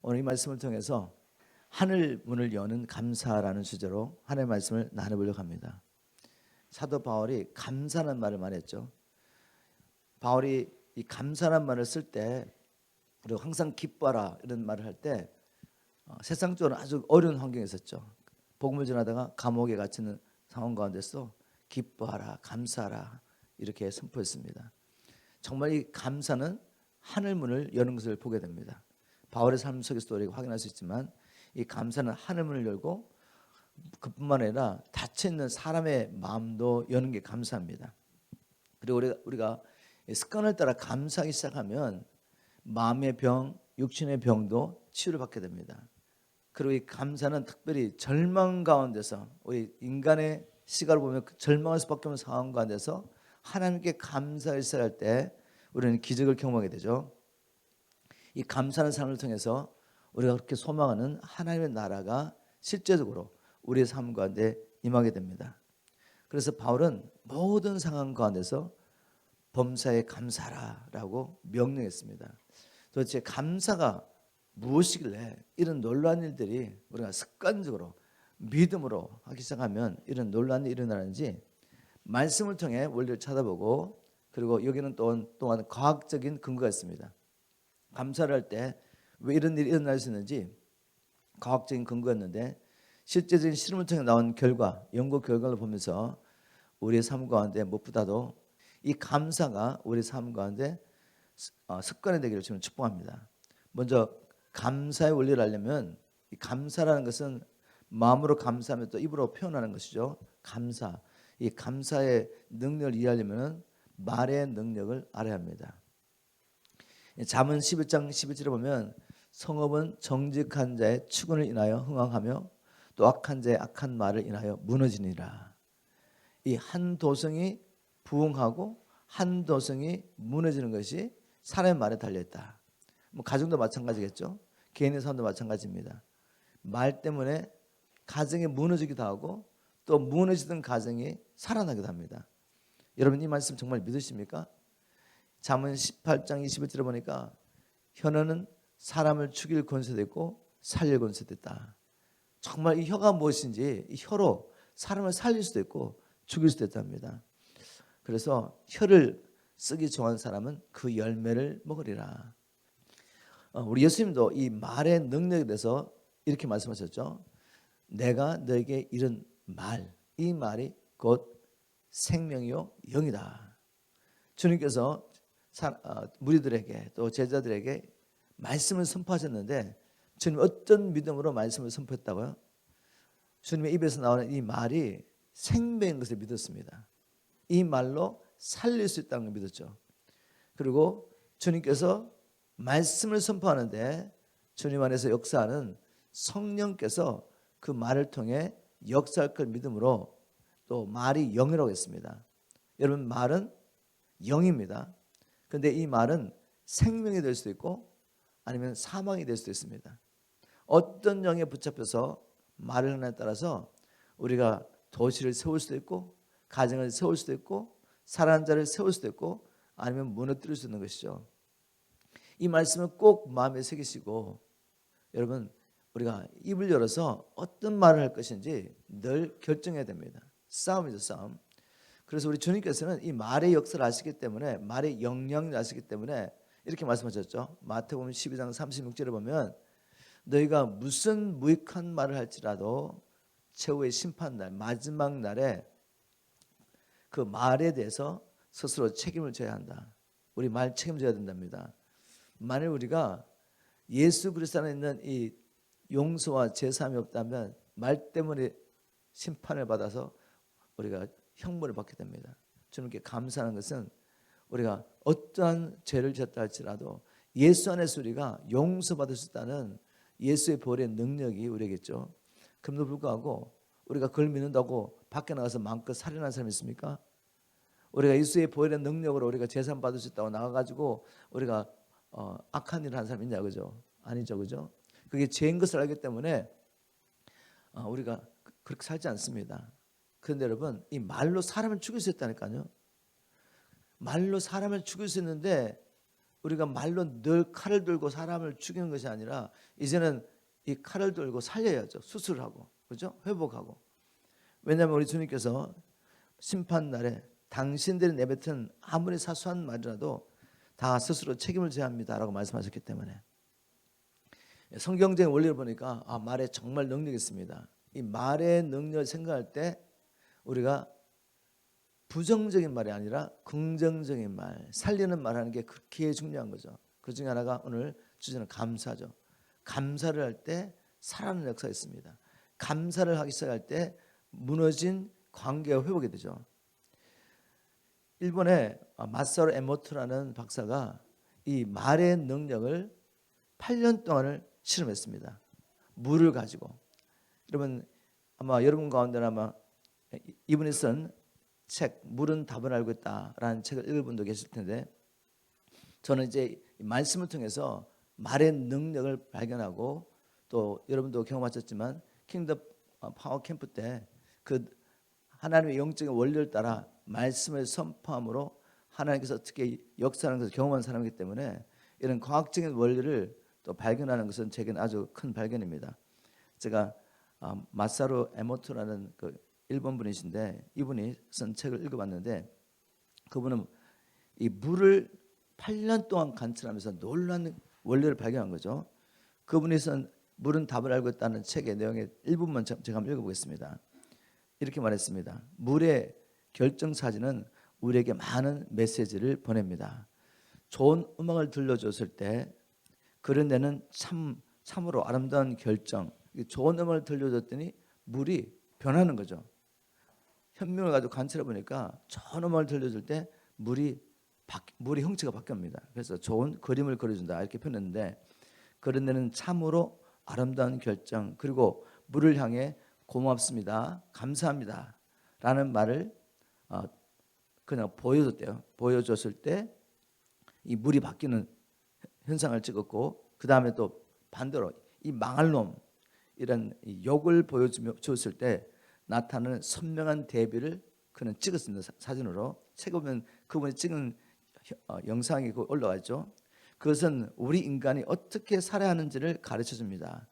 오늘 이 말씀을 통해서 하늘 문을 여는 감사라는 주제로 하나님의 말씀을 나눠보려고 합니다. 사도 바울이 감사라는 말을 말했죠. 바울이 이 감사라는 말을 쓸 때, 그리고 항상 기뻐하라 이런 말을 할 때 세상적으로 아주 어려운 환경에 있었죠. 복음을 전하다가 감옥에 갇히는 상황 가운데서 기뻐하라, 감사하라 이렇게 선포했습니다. 정말 이 감사는 하늘 문을 여는 것을 보게 됩니다. 바울의 삶 속에서도 우리가 확인할 수 있지만 이 감사는 하늘 문을 열고 그뿐만 아니라 닫혀있는 사람의 마음도 여는 게 감사합니다. 그리고 우리가 습관을 따라 감사하기 시작하면 마음의 병, 육신의 병도 치유를 받게 됩니다. 그리고 이 감사는 특별히 절망 가운데서, 우리 인간의 시각을 보면 절망할 수밖에 없는 상황 가운데서 하나님께 감사를 시작할 때 우리는 기적을 경험하게 되죠. 이 감사하는 삶을 통해서 우리가 그렇게 소망하는 하나님의 나라가 실제적으로 우리의 삶 가운데 임하게 됩니다. 그래서 바울은 모든 상황 가운데서 범사에 감사하라라고 명령했습니다. 도대체 감사가 무엇이길래 이런 놀라운 일들이 우리가 습관적으로 믿음으로 하기 시작하면 이런 놀라운 일이 일어나는지 말씀을 통해 원리를 찾아보고, 그리고 여기는 또한 과학적인 근거가 있습니다. 감사를 할 때 왜 이런 일이 일어날 수 있는지 과학적인 근거였는데, 실제적인 실험을 통해 나온 결과, 연구 결과를 보면서 우리의 삶 가운데 무엇보다도 이 감사가 우리 삶 가운데 습관이 되기를 저는 축복합니다. 먼저 감사의 원리를 알려면, 이 감사라는 것은 마음으로 감사하면 또 입으로 표현하는 것이죠. 감사. 이 감사의 능력을 이해하려면 말의 능력을 알아야 합니다. 잠언 11장 11절에 보면 성읍은 정직한 자의 추근을 인하여 흥황하며 또 악한 자의 악한 말을 인하여 무너지니라. 이 한 도성이 부흥하고 한 도성이 무너지는 것이 사람의 말에 달려있다. 뭐 가정도 마찬가지겠죠. 개인의 삶도 마찬가지입니다. 말 때문에 가정이 무너지기도 하고 또 무너지던 가정이 살아나기도 합니다. 여러분, 이 말씀 정말 믿으십니까? 잠언 18장 21절에 보니까 혀는 사람을 죽일 권세도 있고 살릴 권세도 있다. 정말 이 혀가 무엇인지, 이 혀로 사람을 살릴 수도 있고 죽일 수도 있답니다. 그래서 혀를 쓰기 좋아하는 사람은 그 열매를 먹으리라. 우리 예수님도 이 말의 능력에 대해서 이렇게 말씀하셨죠. 내가 너에게 이른 말, 이 말이 곧 생명이요 영이다. 주님께서 무리들에게 또 제자들에게 말씀을 선포하셨는데, 주님 어떤 믿음으로 말씀을 선포했다고요? 주님의 입에서 나오는 이 말이 생명인 것을 믿었습니다. 이 말로 살릴 수 있다는 걸 믿었죠. 그리고 주님께서 말씀을 선포하는데 주님 안에서 역사하는 성령께서 그 말을 통해 역사할 걸 믿음으로, 또 말이 영이라고 했습니다. 여러분, 말은 영입니다. 그런데 이 말은 생명이 될 수도 있고 아니면 사망이 될 수도 있습니다. 어떤 영에 붙잡혀서 말을 하느냐에 따라서 우리가 도시를 세울 수도 있고 가정을 세울 수도 있고 살아난 자를 세울 수도 있고 아니면 무너뜨릴 수 있는 것이죠. 이 말씀을 꼭 마음에 새기시고, 여러분, 우리가 입을 열어서 어떤 말을 할 것인지 늘 결정해야 됩니다. 싸움이죠, 싸움. 그래서 우리 주님께서는 이 말의 역사를 아시기 때문에, 말의 영향을 아시기 때문에 이렇게 말씀하셨죠. 마태복음 12장 36절에 보면 너희가 무슨 무익한 말을 할지라도 최후의 심판날, 마지막 날에 그 말에 대해서 스스로 책임을 져야 한다. 우리 말 책임져야 된답니다. 만일 우리가 예수 그리스도 안에 있는 이 용서와 제사함이 없다면 말 때문에 심판을 받아서 우리가 형벌을 받게 됩니다. 주님께 감사하는 것은 우리가 어떠한 죄를 지었다 할지라도 예수 안에서 우리가 용서받을 수 있다는 예수의 보혈의 능력이 우리에게 있죠. 그럼에도 불구하고 우리가 그걸 믿는다고 밖에 나가서 마음껏 살인하는 사람이 있습니까? 우리가 예수의 보혈의 능력으로 우리가 재산 받을 수 있다고 나가가지고 우리가 악한 일을 하는 사람이 있냐, 그죠? 아니죠, 그죠? 그게 죄인 것을 알기 때문에 우리가 그렇게 살지 않습니다. 그런데 여러분, 이 말로 사람을 죽일 수 있다니까요. 말로 사람을 죽일 수 있는데 우리가 말로 늘 칼을 들고 사람을 죽이는 것이 아니라 이제는 이 칼을 들고 살려야죠. 수술하고, 그죠? 회복하고. 왜냐하면 우리 주님께서 심판날에 당신들이 내뱉은 아무리 사소한 말이라도 다 스스로 책임을 져야 합니다라고 말씀하셨기 때문에 성경적인 원리를 보니까 말에 정말 능력이 있습니다. 이 말의 능력을 생각할 때 우리가 부정적인 말이 아니라 긍정적인 말, 살리는 말하는 게 그렇게 중요한 거죠. 그 중에 하나가 오늘 주제는 감사죠. 감사를 할 때 살아나는 역사가 있습니다. 감사를 하기 시작할 때 무너진 관계가 회복이 되죠. 일본의 마사루 에모토라는 박사가 이 말의 능력을 8년 동안을 실험했습니다. 물을 가지고. 여러분 아마 여러분 가운데 아마 이분이 쓴 책 물은 답을 알고 있다라는 책을 읽은 분도 계실 텐데 저는 이제 말씀을 통해서 말의 능력을 발견하고 또 여러분도 경험하셨지만 킹덤 파워 캠프 때 그 하나님의 영적인 원리를 따라 말씀을 선포함으로 하나님께서 어떻게 역사하는 것을 경험한 사람이기 때문에 이런 과학적인 원리를 또 발견하는 것은 제게는 아주 큰 발견입니다. 제가 마사루 에모토라는 그 일본 분이신데 이분이 쓴 책을 읽어봤는데 그분은 이 물을 8년 동안 관찰하면서 놀라운 원리를 발견한 거죠. 그분이 쓴 물은 답을 알고 있다는 책의 내용의 일부분만 제가 한번 읽어보겠습니다. 이렇게 말했습니다. 물의 결정사진은 우리에게 많은 메시지를 보냅니다. 좋은 음악을 들려줬을 때 그런 데는 참으로 아름다운 결정, 좋은 음악을 들려줬더니 물이 변하는 거죠. 현명을 가지고 관찰해 보니까 좋은 음악을 들려줄 때 물이 형체가 바뀝니다. 그래서 좋은 그림을 그려준다 이렇게 표현했는데 그런 데는 참으로 아름다운 결정 그리고 물을 향해 고맙습니다, 감사합니다 라는 말을 그냥 보여줬대요. 보여줬을 때 이 물이 바뀌는 현상을 찍었고 그 다음에 또 반대로 이 망할 놈 이런 욕을 보여줬을 때 나타나는 선명한 대비를 그는 찍었습니다. 사진으로. 책에 보면 그분이 찍은 영상이 올라와 있죠. 그것은 우리 인간이 어떻게 살아야 하는지를 가르쳐줍니다.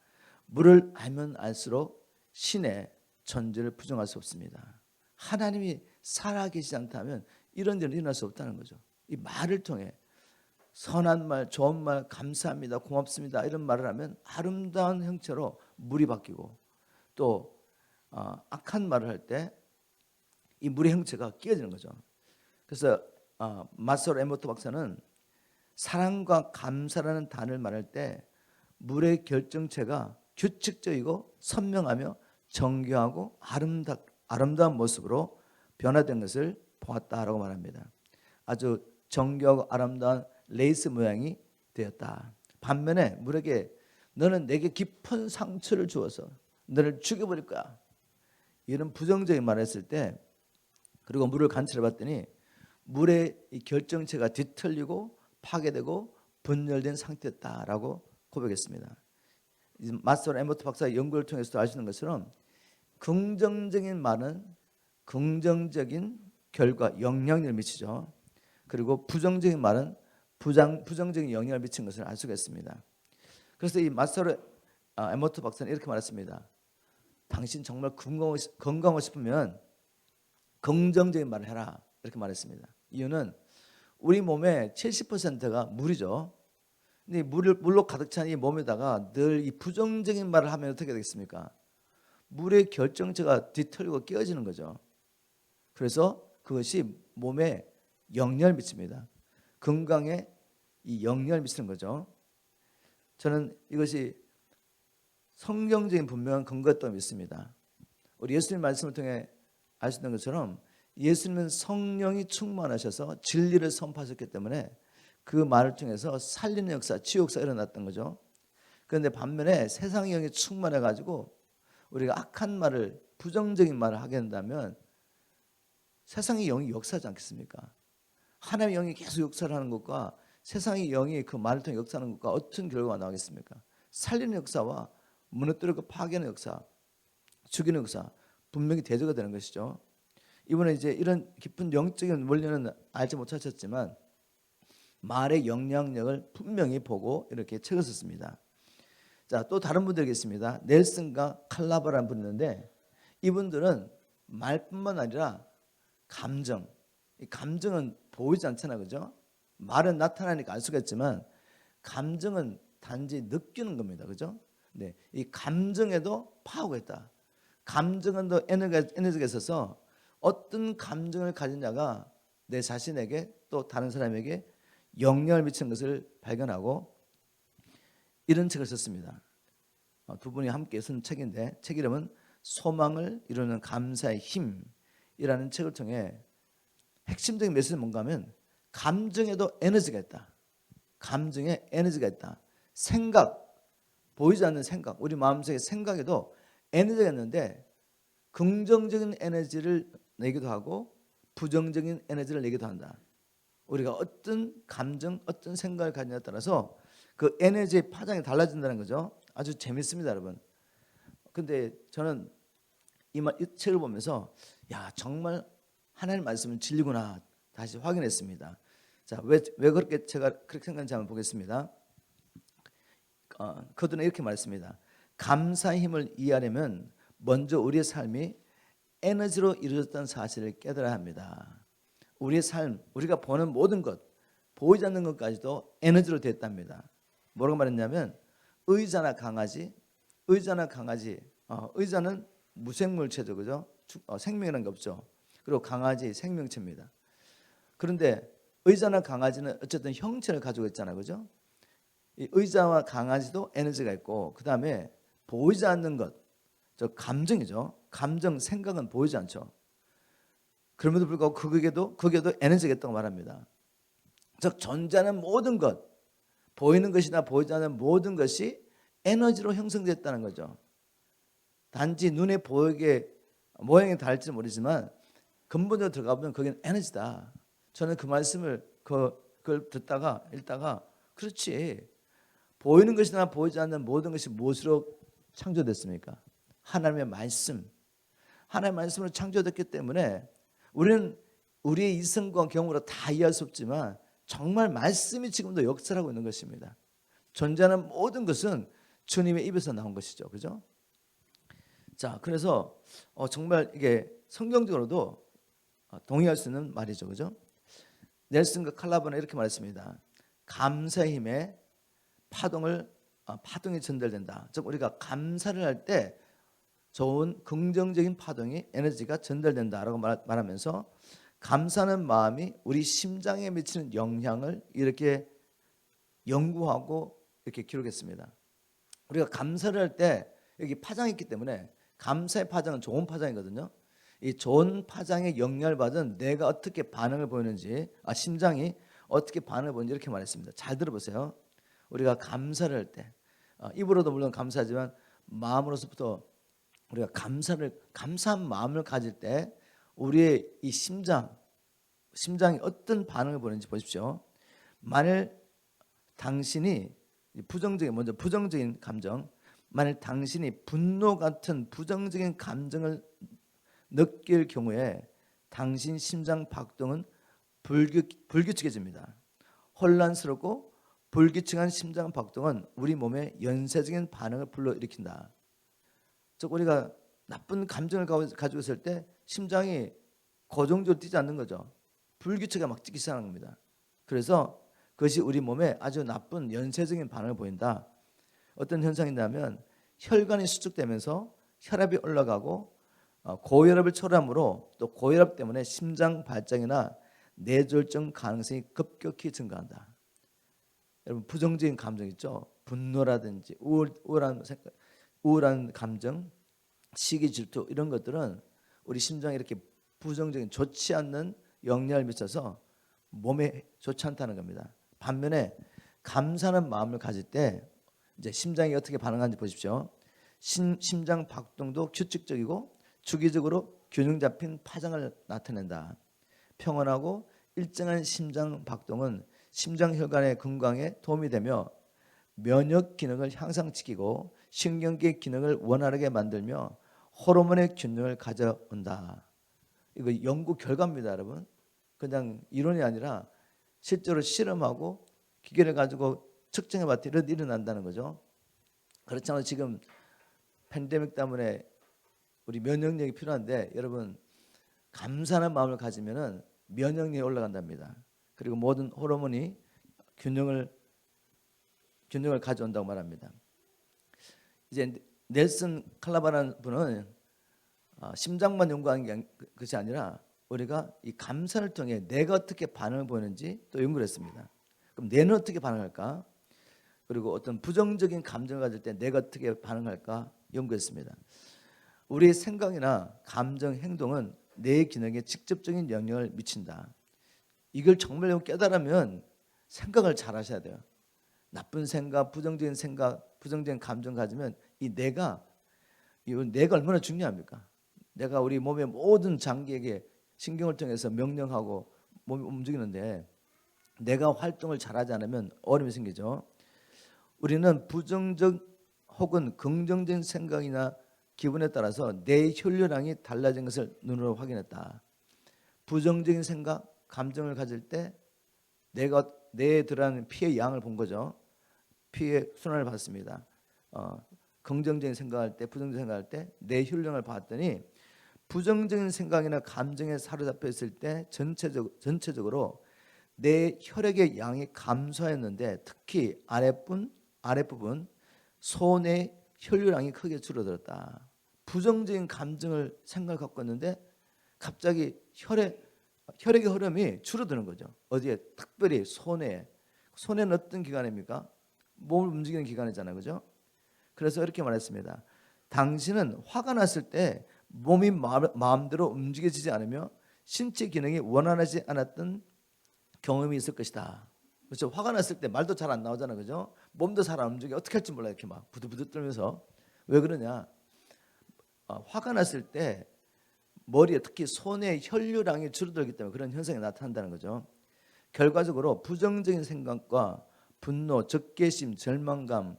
물을 알면 알수록 신의 존재를 부정할 수 없습니다. 하나님이 살아계시지 않다면 이런 일은 일어날 수 없다는 거죠. 이 말을 통해 선한 말, 좋은 말, 감사합니다, 고맙습니다 이런 말을 하면 아름다운 형체로 물이 바뀌고 또 악한 말을 할 때 이 물의 형체가 끼어지는 거죠. 그래서 마사루 에모토 박사는 사랑과 감사라는 단어를 말할 때 물의 결정체가 규칙적이고 선명하며 정교하고 아름다운 모습으로 변화된 것을 보았다라고 말합니다. 아주 정교하고 아름다운 레이스 모양이 되었다. 반면에 물에게 너는 내게 깊은 상처를 주어서 너를 죽여버릴 거야 이런 부정적인 말을 했을 때 그리고 물을 관찰해 봤더니 물의 이 결정체가 뒤틀리고 파괴되고 분열된 상태였다라고 고백했습니다. 마사루 에모토 박사의 연구를 통해서도 알 수 있는 것처럼 긍정적인 말은 긍정적인 결과 영향력을 미치죠. 그리고 부정적인 말은 부정적인 영향을 미치는 것을 알 수가 있습니다. 그래서 이 마사루 에모토 박사는 이렇게 말했습니다. 당신 정말 건강하고 싶으면 긍정적인 말을 해라 이렇게 말했습니다. 이유는 우리 몸의 70%가 물이죠. 근데 물로 가득 찬 이 몸에다가 늘 이 부정적인 말을 하면 어떻게 되겠습니까? 물의 결정체가 뒤틀리고 깨어지는 거죠. 그래서 그것이 몸에 영향을 미칩니다. 건강에 이 영향을 미치는 거죠. 저는 이것이 성경적인 분명한 근거였다고 믿습니다. 우리 예수님 말씀을 통해 알 수 있는 것처럼 예수님은 성령이 충만하셔서 진리를 선포하셨기 때문에 그 말을 통해서 살리는 역사, 치유 역사가 일어났던 거죠. 그런데 반면에 세상의 영이 충만해가지고 우리가 악한 말을 부정적인 말을 하게 된다면 세상의 영이 역사하지 않겠습니까? 하나님의 영이 계속 역사를 하는 것과 세상의 영이 그 말을 통해 역사하는 것과 어떤 결과가 나오겠습니까? 살리는 역사와 무너뜨리고 파괴하는 역사, 죽이는 역사 분명히 대조가 되는 것이죠. 이번에 이제 이런 깊은 영적인 원리는 알지 못하셨지만 말의 영향력을 분명히 보고 이렇게 책을 썼습니다. 자, 또 다른 분들 계십니다. 넬슨과 칼라바라는 분이 있는데 이분들은 말뿐만 아니라 감정, 이 감정은 보이지 않잖아요, 그죠? 말은 나타나니까 알 수가 있지만 감정은 단지 느끼는 겁니다, 그죠? 네, 이 감정에도 파워가 있다. 감정은 더 에너지가 있어서 어떤 감정을 가진 자가 내 자신에게 또 다른 사람에게 영향을 미치는 것을 발견하고 이런 책을 썼습니다. 두 분이 함께 쓴 책인데 책 이름은 소망을 이루는 감사의 힘이라는 책을 통해 핵심적인 메시지는 뭔가 하면 감정에도 에너지가 있다. 감정에 에너지가 있다. 생각, 보이지 않는 생각, 우리 마음속의 생각에도 에너지가 있는데 긍정적인 에너지를 내기도 하고 부정적인 에너지를 내기도 한다. 우리가 어떤 감정, 어떤 생각을 가지냐에 따라서 그 에너지의 파장이 달라진다는 거죠. 아주 재밌습니다, 여러분. 근데 저는 이 책을 보면서 야, 정말 하나님 말씀은 진리구나 다시 확인했습니다. 자, 왜 그렇게 제가 그렇게 생각하는지 한번 보겠습니다. 그들은 이렇게 말했습니다. 감사의 힘을 이해하려면 먼저 우리의 삶이 에너지로 이루어졌다는 사실을 깨달아야 합니다. 우리의 삶, 우리가 보는 모든 것, 보이지 않는 것까지도 에너지로 됐답니다. 뭐라고 말했냐면 의자나 강아지, 의자는 무생물체죠, 그죠? 생명이라는 게 없죠. 그리고 강아지 생명체입니다. 그런데 의자나 강아지는 어쨌든 형체를 가지고 있잖아요, 그죠? 이 의자와 강아지도 에너지가 있고 그 다음에 보이지 않는 것, 저 감정이죠. 감정, 생각은 보이지 않죠. 그럼에도 불구하고 그게도 에너지가 있다고 말합니다. 즉 존재하는 모든 것, 보이는 것이나 보이지 않는 모든 것이 에너지로 형성됐다는 거죠. 단지 눈에 보이게 모양이 다를지 모르지만 근본적으로 들어가 보면 그게 에너지다. 저는 그 말씀을 그걸 듣다가 읽다가 그렇지. 보이는 것이나 보이지 않는 모든 것이 무엇으로 창조됐습니까? 하나님의 말씀. 하나님의 말씀으로 창조됐기 때문에 우리는 우리의 이성과 경험으로 다 이해할 수 없지만 정말 말씀이 지금도 역사를 하고 있는 것입니다. 존재하는 모든 것은 주님의 입에서 나온 것이죠. 그죠? 자, 그래서 정말 이게 성경적으로도 동의할 수 있는 말이죠. 그죠? 넬슨과 칼라바는 이렇게 말했습니다. 감사의 힘에 파동이 전달된다. 즉 우리가 감사를 할 때 좋은 긍정적인 파동이 에너지가 전달된다라고 말하면서 감사하는 마음이 우리 심장에 미치는 영향을 이렇게 연구하고 이렇게 기록했습니다. 우리가 감사를 할 때 여기 파장이 있기 때문에 감사의 파장은 좋은 파장이거든요. 이 좋은 파장에 영향을 받은 내가 어떻게 반응을 보이는지, 심장이 어떻게 반응을 보이는지 이렇게 말했습니다. 잘 들어보세요. 우리가 감사를 할 때 입으로도 물론 감사하지만 마음으로서부터 우리가 감사한 마음을 가질 때 우리의 이 심장이 어떤 반응을 보이는지 보십시오. 만일 당신이 부정적인 감정, 만일 당신이 분노 같은 부정적인 감정을 느낄 경우에 당신 심장 박동은 불규칙해집니다. 혼란스럽고 불규칙한 심장 박동은 우리 몸에 연쇄적인 반응을 불러일으킨다. 즉 우리가 나쁜 감정을 가지고 있을 때 심장이 고정적으로 뛰지 않는 거죠. 불규칙하게 막 뛰기 시작하는 겁니다. 그래서 그것이 우리 몸에 아주 나쁜 연쇄적인 반응을 보인다. 어떤 현상이냐면 혈관이 수축되면서 혈압이 올라가고 고혈압을 초래하므로 또 고혈압 때문에 심장 발작이나 뇌졸중 가능성이 급격히 증가한다. 여러분 부정적인 감정 있죠. 분노라든지 우울한 감정, 시기, 질투 이런 것들은 우리 심장에 이렇게 부정적인 좋지 않는 영향을 미쳐서 몸에 좋지 않다는 겁니다. 반면에 감사하는 마음을 가질 때 이제 심장이 어떻게 반응하는지 보십시오. 심장 박동도 규칙적이고 주기적으로 균형 잡힌 파장을 나타낸다. 평온하고 일정한 심장 박동은 심장 혈관의 건강에 도움이 되며 면역 기능을 향상시키고 신경계 기능을 원활하게 만들며 호르몬의 균형을 가져온다. 이거 연구 결과입니다, 여러분. 그냥 이론이 아니라 실제로 실험하고 기계를 가지고 측정해 봤더니 이런 일이 일어난다는 거죠. 그렇잖아요. 지금 팬데믹 때문에 우리 면역력이 필요한데 여러분 감사하는 마음을 가지면은 면역력이 올라간답니다. 그리고 모든 호르몬이 균형을 가져온다고 말합니다. 이제 넬슨 칼라바라는 분은 심장만 연구한 것이 아니라 우리가 이 감사를 통해 내가 어떻게 반응을 보이는지 또 연구를 했습니다. 그럼 뇌는 어떻게 반응할까? 그리고 어떤 부정적인 감정을 가질 때 내가 어떻게 반응할까 연구했습니다. 우리의 생각이나 감정, 행동은 뇌 기능에 직접적인 영향을 미친다. 이걸 정말 깨달으면 생각을 잘 하셔야 돼요. 나쁜 생각, 부정적인 감정 가지면 이 뇌가 얼마나 중요합니까? 내가 우리 몸의 모든 장기에게 신경을 통해서 명령하고 몸이 움직이는데 내가 활동을 잘하지 않으면 어려움이 생기죠. 우리는 부정적 혹은 긍정적인 생각이나 기분에 따라서 내 혈류량이 달라진 것을 눈으로 확인했다. 부정적인 생각, 감정을 가질 때 내가 뇌에 들어가는 피의 양을 본 거죠. 피의 순환을 봤습니다. 긍정적인 생각할 때, 부정적인 생각할 때 내 혈류량을 봤더니 부정적인 생각이나 감정에 사로잡혀 있을 때 전체적으로 내 혈액의 양이 감소했는데 특히 아랫부분 손의 혈류량이 크게 줄어들었다. 부정적인 감정을 생각을 갖고 있는데 갑자기 혈액의 흐름이 줄어드는 거죠. 어디에? 특별히 손에는 어떤 기관입니까? 몸을 움직이는 기관이잖아요. 그죠? 그래서 이렇게 말했습니다. 당신은 화가 났을 때 몸이 마음대로 움직여지지 않으며 신체 기능이 원활하지 않았던 경험이 있을 것이다. 그렇죠? 화가 났을 때 말도 잘 안 나오잖아요. 그죠? 몸도 잘 안 움직여. 어떻게 할지 몰라. 이렇게 막 부들부들 떨면서. 왜 그러냐? 화가 났을 때 머리에 특히 손의 혈류량이 줄어들기 때문에 그런 현상이 나타난다는 거죠. 결과적으로 부정적인 생각과 분노, 적개심, 절망감,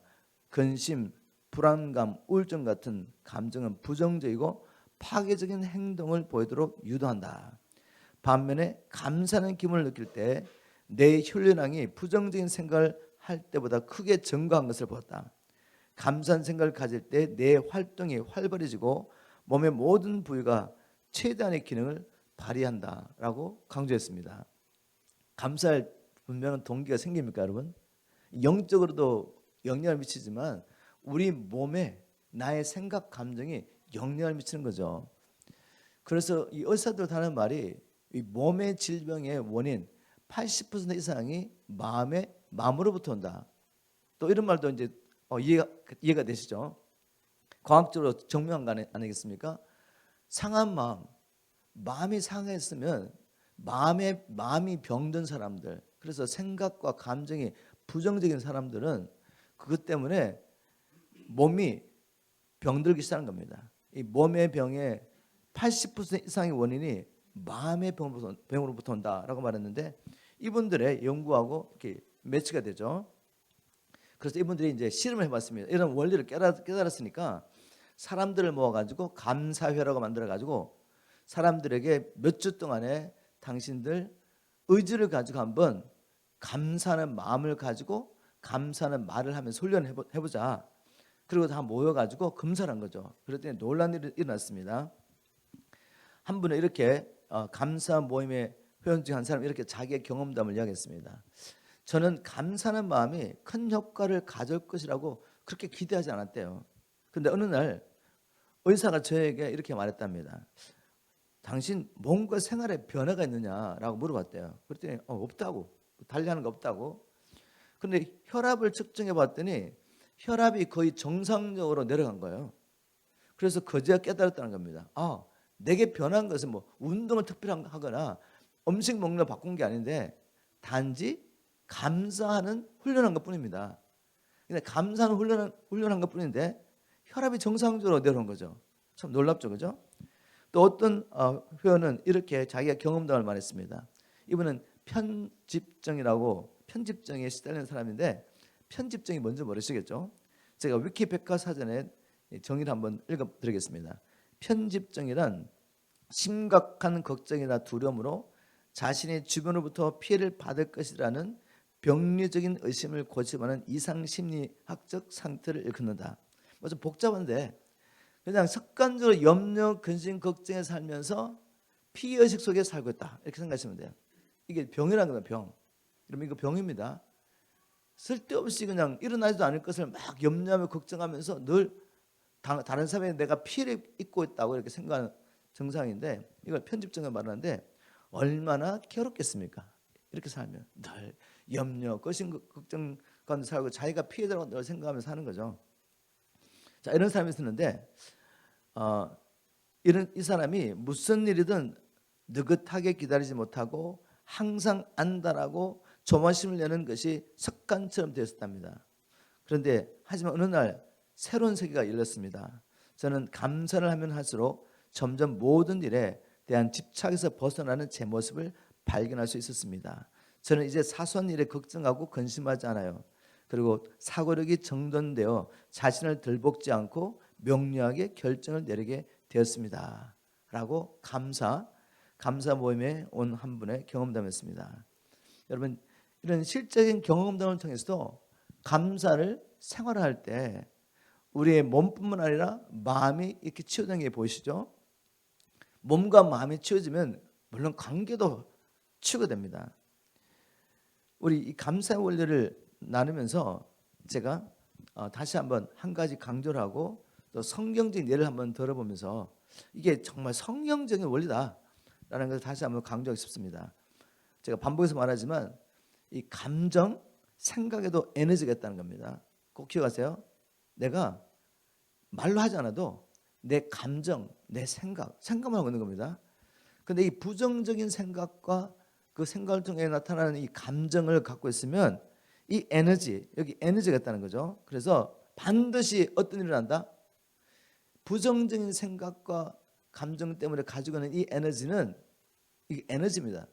근심, 불안감, 우울증 같은 감정은 부정적이고 파괴적인 행동을 보이도록 유도한다. 반면에 감사하는 기분을 느낄 때 내 혈류량이 부정적인 생각을 할 때보다 크게 증가한 것을 보았다. 감사한 생각을 가질 때 내 활동이 활발해지고 몸의 모든 부위가 최대한의 기능을 발휘한다라고 강조했습니다. 감사할 분명한 동기가 생깁니까, 여러분? 영적으로도 영향을 미치지만 우리 몸에 나의 생각, 감정이 영향을 미치는 거죠. 그래서 이 의사들 하는 말이 이 몸의 질병의 원인 80% 이상이 마음으로부터 온다. 또 이런 말도 이제 이해가 되시죠? 과학적으로 증명한 거 아니겠습니까? 상한 마음이 상했으면 마음이 병든 사람들, 그래서 생각과 감정이 부정적인 사람들은 그것 때문에 몸이 병들기 시작하는 겁니다. 이 몸의 병의 80% 이상의 원인이 마음의 병으로부터 온다라고 말했는데 이분들의 연구하고 이렇게 매치가 되죠. 그래서 이분들이 이제 실험을 해봤습니다. 이런 원리를 깨달았으니까 사람들을 모아가지고 감사회라고 만들어가지고 사람들에게 몇 주 동안에 당신들 의지를 가지고 한번 감사하는 마음을 가지고 감사하는 말을 하면서 훈련을 해보자. 그리고 다 모여가지고 검사를 한 거죠. 그랬더니 놀란 일이 일어났습니다. 한 분은 이렇게 감사 모임에 회원증 한 사람이 이렇게 자기의 경험담을 이야기했습니다. 저는 감사하는 마음이 큰 효과를 가질 것이라고 그렇게 기대하지 않았대요. 그런데 어느 날 의사가 저에게 이렇게 말했답니다. 당신 뭔가 생활에 변화가 있느냐라고 물어봤대요. 그랬더니 없다고, 달리하는 거 없다고. 그런데 혈압을 측정해 봤더니 혈압이 거의 정상적으로 내려간 거예요. 그래서 그제야 깨달았다는 겁니다. 내게 변한 것은 뭐 운동을 특별히 하거나 음식 먹는 걸 바꾼 게 아닌데 단지 감사하는 훈련한 것뿐입니다. 근데 감사하는 훈련한 것뿐인데 혈압이 정상적으로 내려온 거죠. 참 놀랍죠, 그죠? 또 어떤 회원은 이렇게 자기가 경험담을 말했습니다. 이분은 편집증에 시달리는 사람인데 편집증이 뭔지 모르시겠죠? 제가 위키백과사전에 정의를 한번 읽어드리겠습니다. 편집증이란 심각한 걱정이나 두려움으로 자신이 주변으로부터 피해를 받을 것이라는 병리적인 의심을 고집하는 이상심리학적 상태를 일컫는다. 뭐 좀 복잡한데 그냥 습관적으로 염려, 근심, 걱정에 살면서 피해의식 속에 살고 있다. 이렇게 생각하시면 돼요. 이게 병이라는 거다, 병. 여러분 이거 병입니다. 쓸데없이 그냥 일어나지도 않을 것을 막 염려하며 걱정하면서 늘 다른 사람이 내가 피해를 입고 있다고 이렇게 생각하는 정상인데, 이걸 편집증을 말하는데 얼마나 괴롭겠습니까? 이렇게 살면 늘 염려, 걱정 가운데 살고 자기가 피해자라고 늘 생각하면서 사는 거죠. 자, 이런 사람이 있었는데 이 사람이 무슨 일이든 느긋하게 기다리지 못하고 항상 안달하고 조바심을 내는 것이 습관처럼 되었답니다. 그런데 하지만 어느 날 새로운 세계가 열렸습니다. 저는 감사를 하면 할수록 점점 모든 일에 대한 집착에서 벗어나는 제 모습을 발견할 수 있었습니다. 저는 이제 사소한 일에 걱정하고 근심하지 않아요. 그리고 사고력이 정돈되어 자신을 들볶지 않고 명료하게 결정을 내리게 되었습니다. 라고 감사 모임에 온 한 분의 경험담이었습니다. 여러분, 이런 실적인 경험담을 통해서도 감사를 생활할 때 우리의 몸뿐만 아니라 마음이 이렇게 치유되는 게 보이시죠? 몸과 마음이 치유지면 물론 관계도 치유가 됩니다. 우리 이 감사의 원리를 나누면서 제가 다시 한번 한 가지 강조를 하고 또 성경적인 예를 한번 들어보면서 이게 정말 성경적인 원리다라는 것을 다시 한번 강조하고 싶습니다. 제가 반복해서 말하지만 이 감정, 생각에도 에너지가 있다는 겁니다. 꼭 기억하세요. 내가 말로 하지 않아도 내 감정, 내 생각만 하고 있는 겁니다. 그런데 이 부정적인 생각과 그 생각을 통해 나타나는 이 감정을 갖고 있으면 이 에너지, 여기 에너지가 있다는 거죠. 그래서 반드시 어떤 일이 난다? 부정적인 생각과 감정 때문에 가지고 있는 이 에너지는 이게 에너지입니다.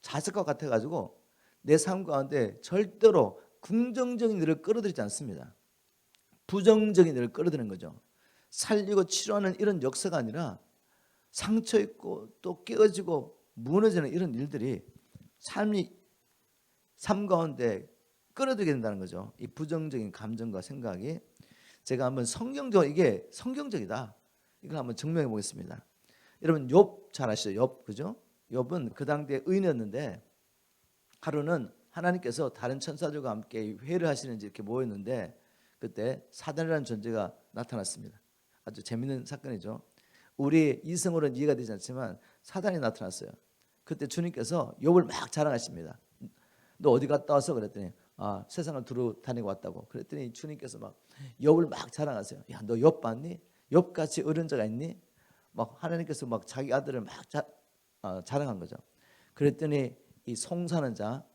자석과 같아가지고 내 삶 가운데 절대로 긍정적인 일을 끌어들이지 않습니다. 부정적인 일을 끌어들이는 거죠. 살리고 치료하는 이런 역사가 아니라 상처 있고 또 깨어지고 무너지는 이런 일들이 삶 가운데 끌어들이게 된다는 거죠. 이 부정적인 감정과 생각이. 제가 한번 성경적으로 이게 성경적이다, 이걸 한번 증명해 보겠습니다. 여러분 욥 잘 아시죠? 욥, 그죠? 욥은 그 당대에 의인이었는데 하루는 하나님께서 다른 천사들과 함께 회의를 하시는지 이렇게 모였는데 그때 사단이라는 존재가 나타났습니다. 아주 재밌는 사건이죠. 우리 이성으로는 이해가 되지 않지만 사단이 나타났어요. 그때 주님께서 욥을 막 자랑하십니다. 너 어디 갔다 와서? 그랬더니 세상을 두루 다니고 왔다고. 그랬더니 주님께서 막 욥을 막 자랑하세요. 야, 너 욥 봤니? 욥같이 어려운 자가 있니? 막 하나님께서 막 자기 아들을 막 자랑한 거죠. 그랬더니 이 송사하는 자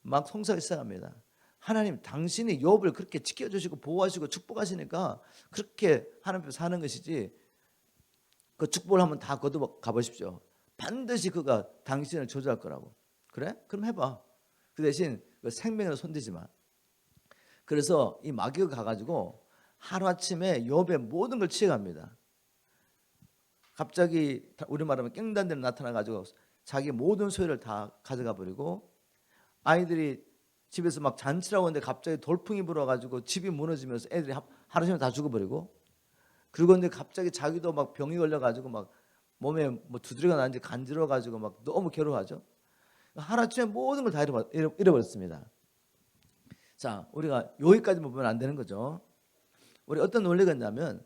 막 송사하기 시작합니다. 하나님, 당신이 욥을 그렇게 지켜주시고 보호하시고 축복하시니까 그렇게 하나님 앞에 사는 것이지, 그 축복을 한번 다 거두어 가보십시오. 반드시 그가 당신을 저주할 거라고. 그래? 그럼 해봐. 그 대신 그 생명을 손대지 마. 그래서 이 마귀가 가가지고 하루아침에 욥의 모든 걸 취해갑니다. 갑자기 우리 말하면 깽단대로 나타나가지고 자기 모든 소유를 다 가져가 버리고, 아이들이 집에서 막 잔치라고 하는데 갑자기 돌풍이 불어가지고 집이 무너지면서 애들이 하루종일 다 죽어버리고, 그리고 근데 갑자기 자기도 막 병이 걸려가지고 막 몸에 뭐 두드러기가 나는지 간지러워가지고 막 너무 괴로워하죠. 하루아침에 모든 걸 다 잃어버렸습니다. 자, 우리가 여기까지만 보면 안 되는 거죠. 우리 어떤 논리가 있냐면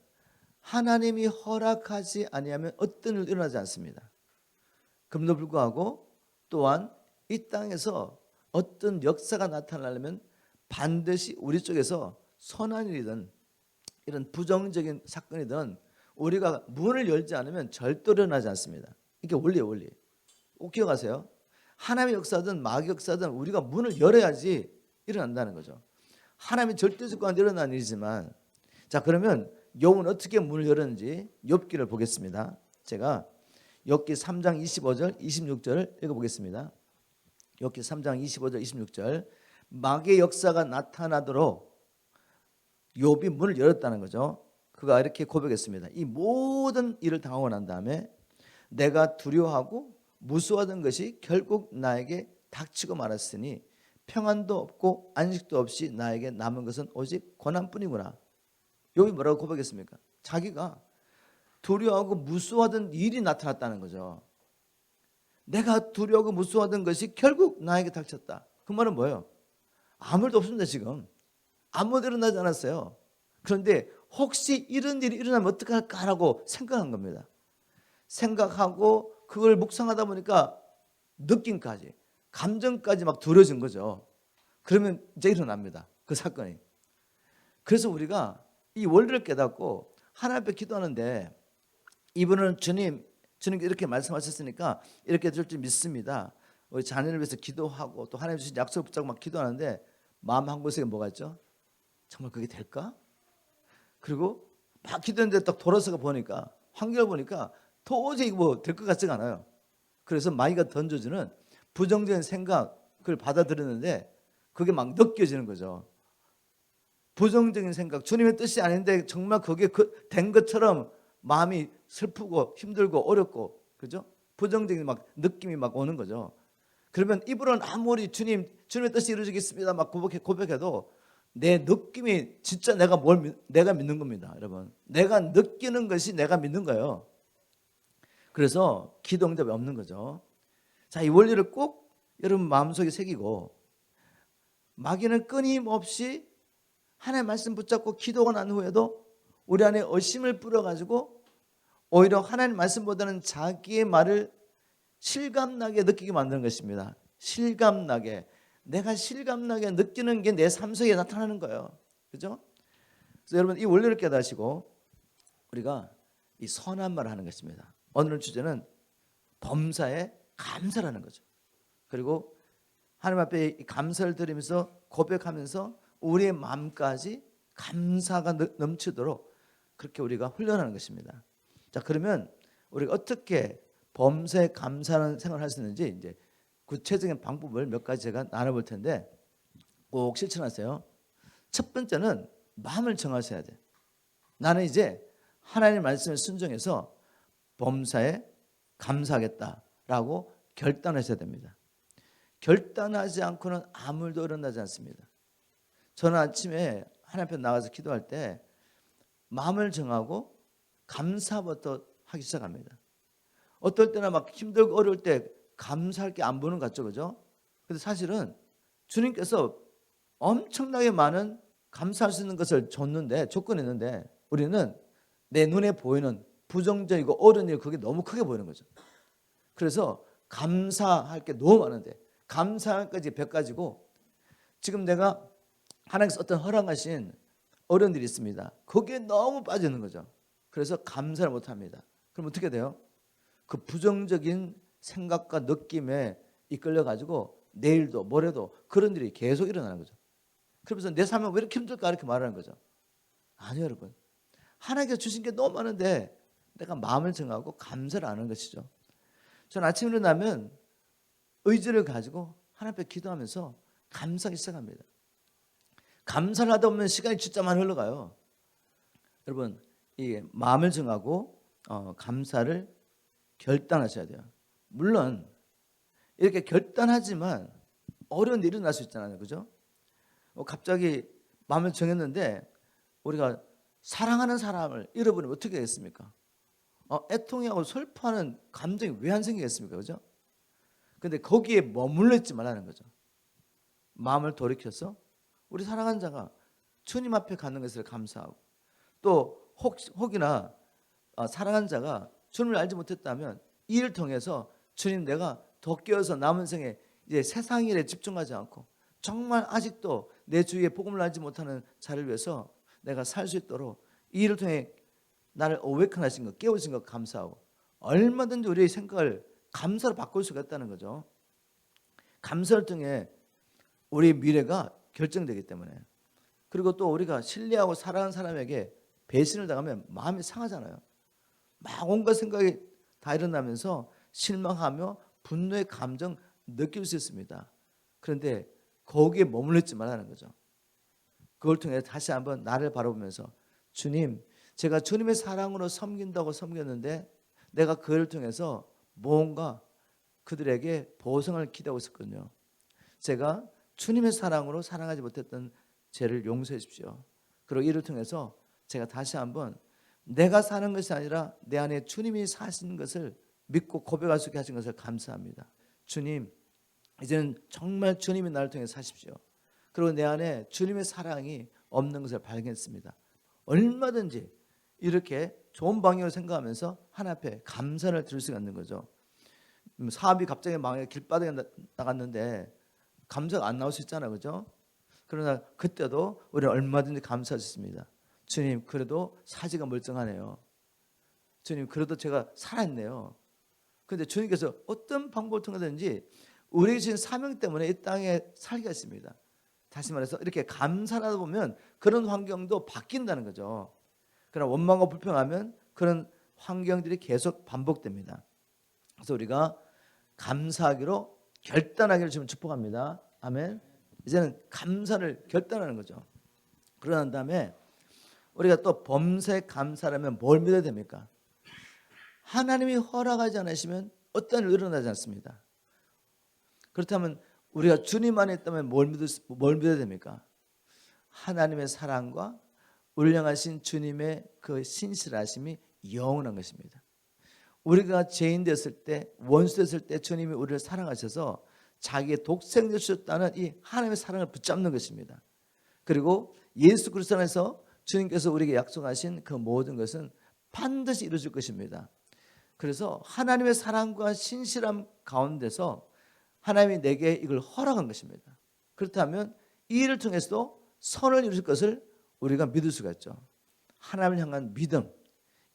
하나님이 허락하지 아니하면 어떤 일도 일어나지 않습니다. 그럼에도 불구하고 또한 이 땅에서 어떤 역사가 나타나려면 반드시 우리 쪽에서 선한 일이든 이런 부정적인 사건이든 우리가 문을 열지 않으면 절대로 일어나지 않습니다. 이게 원리예요, 원리. 꼭 기억하세요. 하나님의 역사든 마귀 역사든 우리가 문을 열어야지 일어난다는 거죠. 하나님의 절대적 가운데 일어난 일이지만, 자, 그러면 욥은 어떻게 문을 열었는지 욥기를 보겠습니다. 제가 욥기 3장 25절 26절을 읽어보겠습니다. 욥기 3장 25절 26절. 마귀의 역사가 나타나도록 욥이 문을 열었다는 거죠. 그가 이렇게 고백했습니다. 이 모든 일을 당하고 난 다음에 내가 두려워하고 무수하던 것이 결국 나에게 닥치고 말았으니 평안도 없고 안식도 없이 나에게 남은 것은 오직 고난뿐이구나. 여기 뭐라고 고백했습니까? 자기가 두려워하고 무수하던 일이 나타났다는 거죠. 내가 두려워하고 무수하던 것이 결국 나에게 닥쳤다. 그 말은 뭐예요? 아무 일도 없습니다. 지금 아무도 일어나지 않았어요. 그런데 혹시 이런 일이 일어나면 어떡할까라고 생각한 겁니다. 생각하고 그걸 묵상하다 보니까 느낌까지, 감정까지 막 두려워진 거죠. 그러면 이제 일어납니다. 그 사건이. 그래서 우리가 이 원리를 깨닫고 하나님 앞에 기도하는데, 이분은 주님께 이렇게 말씀하셨으니까 이렇게 될 줄 믿습니다. 우리 자녀를 위해서 기도하고 또 하나님 주신 약속을 붙잡고 막 기도하는데, 마음 한 곳에 뭐가 있죠? 정말 그게 될까? 그리고 막 기도했는데 딱 돌아서가 보니까, 환경을 보니까 도저히 뭐 될 것 같지가 않아요. 그래서 마귀가 던져주는 부정적인 생각을 받아들였는데 그게 막 느껴지는 거죠. 부정적인 생각, 주님의 뜻이 아닌데 정말 그게 된 것처럼 마음이 슬프고 힘들고 어렵고, 그죠? 부정적인 막 느낌이 막 오는 거죠. 그러면 입으로는 아무리 주님의 뜻이 이루어지겠습니다 막 고백해도 내 느낌이 진짜 내가 믿는 겁니다, 여러분. 내가 느끼는 것이 내가 믿는 거예요. 그래서 기도 응답이 없는 거죠. 자, 이 원리를 꼭 여러분 마음속에 새기고, 마귀는 끊임없이 하나님의 말씀 붙잡고 기도가 난 후에도 우리 안에 의심을 뿌려가지고 오히려 하나님 말씀보다는 자기의 말을 실감나게 느끼게 만드는 것입니다. 실감나게. 내가 실감나게 느끼는 게 내 삶 속에 나타나는 거예요. 그죠? 그래서 여러분 이 원리를 깨닫시고 우리가 이 선한 말을 하는 것입니다. 오늘 주제는 범사에 감사라는 거죠. 그리고 하나님 앞에 감사를 드리면서 고백하면서 우리의 마음까지 감사가 넘치도록 그렇게 우리가 훈련하는 것입니다. 자, 그러면 우리가 어떻게 범사에 감사하는 생활을 할 수 있는지 이제 구체적인 방법을 몇 가지 제가 나눠볼 텐데 꼭 실천하세요. 첫 번째는 마음을 정하셔야 돼요. 나는 이제 하나님의 말씀을 순종해서 범사에 감사하겠다라고 결단하셔야 됩니다. 결단하지 않고는 아무 일도 일어나지 않습니다. 저는 아침에 하나님 앞에 나가서 기도할 때 마음을 정하고 감사부터 하기 시작합니다. 어떨 때나 막 힘들고 어려울 때 감사할 게 안 보는 것 같죠, 그죠? 근데 사실은 주님께서 엄청나게 많은 감사할 수 있는 것을 줬는데, 조건이 있는데 우리는 내 눈에 보이는 부정적이고 어려운 일, 그게 너무 크게 보이는 거죠. 그래서 감사할 게 너무 많은데 감사할 까지 100가지고 지금 내가 하나님께서 어떤 허락하신 어려운 일이 있습니다. 거기에 너무 빠지는 거죠. 그래서 감사를 못합니다. 그럼 어떻게 돼요? 그 부정적인 생각과 느낌에 이끌려가지고 내일도 모레도 그런 일이 계속 일어나는 거죠. 그러면서 내 삶은 왜 이렇게 힘들까 이렇게 말하는 거죠. 아니요, 여러분. 하나님께서 주신 게 너무 많은데 내가 마음을 정하고 감사를 안 하는 것이죠. 저는 아침에 일어나면 의지를 가지고 하나님 앞에 기도하면서 감사하기 시작합니다. 감사를 하다 보면 시간이 진짜 많이 흘러가요. 여러분, 이 마음을 정하고 감사를 결단하셔야 돼요. 물론 이렇게 결단하지만 어려운 일이 일어날 수 있잖아요, 그죠? 갑자기 마음을 정했는데 우리가 사랑하는 사람을 잃어버리면 어떻게 되겠습니까? 애통하고 슬퍼하는 감정이 왜 안 생기겠습니까, 그죠? 근데 거기에 머물러 있지 말라는 거죠. 마음을 돌이켜서 우리 사랑하는 자가 주님 앞에 가는 것을 감사하고, 또 혹이나 사랑하는 자가 주님을 알지 못했다면 이 일을 통해서 주님, 내가 더 깨어서 남은 생에 이제 세상 일에 집중하지 않고 정말 아직도 내 주위에 복음을 알지 못하는 자를 위해서 내가 살 수 있도록 이 일을 통해 나를 어웨이컨하신 것, 깨우신 것 감사하고, 얼마든지 우리의 생각을 감사로 바꿀 수가 있다는 거죠. 감사를 통해 우리의 미래가 결정되기 때문에. 그리고 또 우리가 신뢰하고 사랑하는 사람에게 배신을 당하면 마음이 상하잖아요. 막 온갖 생각이 다 일어나면서 실망하며 분노의 감정 느낄 수 있습니다. 그런데 거기에 머물러 있지 말라는 거죠. 그걸 통해 다시 한번 나를 바라보면서, 주님, 제가 주님의 사랑으로 섬긴다고 섬겼는데 내가 그를 통해서 뭔가 그들에게 보상을 기대하고 있었거든요. 제가 주님의 사랑으로 사랑하지 못했던 죄를 용서해 주십시오. 그리고 이를 통해서 제가 다시 한번 내가 사는 것이 아니라 내 안에 주님이 사시는 것을 믿고 고백할 수 있게 하신 것을 감사합니다. 주님, 이제는 정말 주님이 나를 통해 사십시오. 그리고 내 안에 주님의 사랑이 없는 것을 발견했습니다. 얼마든지 이렇게 좋은 방향으로 생각하면서 하나님 앞에 감사를 드릴 수가 있는 거죠. 사업이 갑자기 망해 길바닥에 나갔는데 감사가 안 나올 수 있잖아요, 그죠? 그러나 그때도 우리는 얼마든지 감사했습니다. 주님, 그래도 사지가 멀쩡하네요. 주님, 그래도 제가 살아있네요. 그런데 주님께서 어떤 방법을 통해서든지 우리에게 주신 사명 때문에 이 땅에 살게 했습니다. 다시 말해서 이렇게 감사하다 보면 그런 환경도 바뀐다는 거죠. 그러나 원망과 불평하면 그런 환경들이 계속 반복됩니다. 그래서 우리가 감사하기로 결단하기를 지금 축복합니다. 아멘. 이제는 감사를 결단하는 거죠. 그러난 다음에 우리가 또 범사에 감사라면 뭘 믿어야 됩니까? 하나님이 허락하지 않으시면 어떤 일이 일어나지 않습니다. 그렇다면 우리가 주님 안에 있다면 뭘 믿어야 됩니까? 하나님의 사랑과 우리를 향하신 주님의 그 신실하심이 영원한 것입니다. 우리가 죄인 됐을 때, 원수 됐을 때 주님이 우리를 사랑하셔서 자기의 독생자를 주셨다는 이 하나님의 사랑을 붙잡는 것입니다. 그리고 예수 그리스도 안에서 주님께서 우리에게 약속하신 그 모든 것은 반드시 이루어질 것입니다. 그래서 하나님의 사랑과 신실함 가운데서 하나님이 내게 이걸 허락한 것입니다. 그렇다면 이 일을 통해서도 선을 이루실 것을 우리가 믿을 수가 있죠. 하나님을 향한 믿음,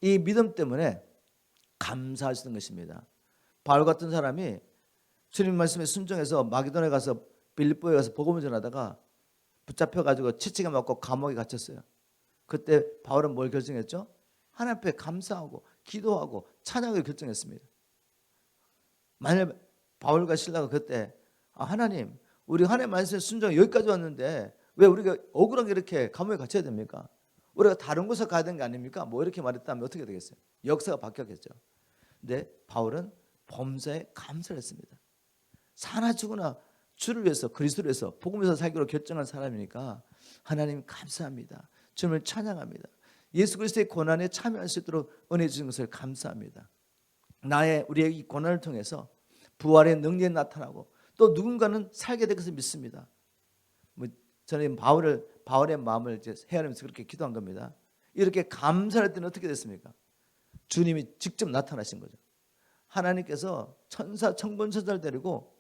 이 믿음 때문에 감사하시는 것입니다. 바울 같은 사람이 주님 말씀에 순종해서 마게도냐에 가서 빌립보에 가서 복음을 전하다가 붙잡혀가지고 채찍에 맞고 감옥에 갇혔어요. 그때 바울은 뭘 결정했죠? 하나님 앞에 감사하고 기도하고 찬양을 결정했습니다. 만약 바울과 실라가 그때 하나님, 우리 하나님 말씀에 순종해 여기까지 왔는데 왜 우리가 억울하게 이렇게 감옥에 갇혀야 됩니까? 우리가 다른 곳에 가야 되는 게 아닙니까? 뭐 이렇게 말했다면 어떻게 되겠어요? 역사가 바뀌었겠죠. 근데 바울은 범사에 감사를 했습니다. 사나 죽으나 주를 위해서, 그리스도를 위해서 복음에서 살기로 결정한 사람이니까 하나님 감사합니다. 주님을 찬양합니다. 예수 그리스도의 고난에 참여할 수 있도록 은혜 주신 것을 감사합니다. 우리의 이 고난을 통해서 부활의 능력이 나타나고 또 누군가는 살게 될 것을 믿습니다. 저는 바울의 마음을 헤아리면서 그렇게 기도한 겁니다. 이렇게 감사할 때는 어떻게 됐습니까? 주님이 직접 나타나신 거죠. 하나님께서 천군천사를 데리고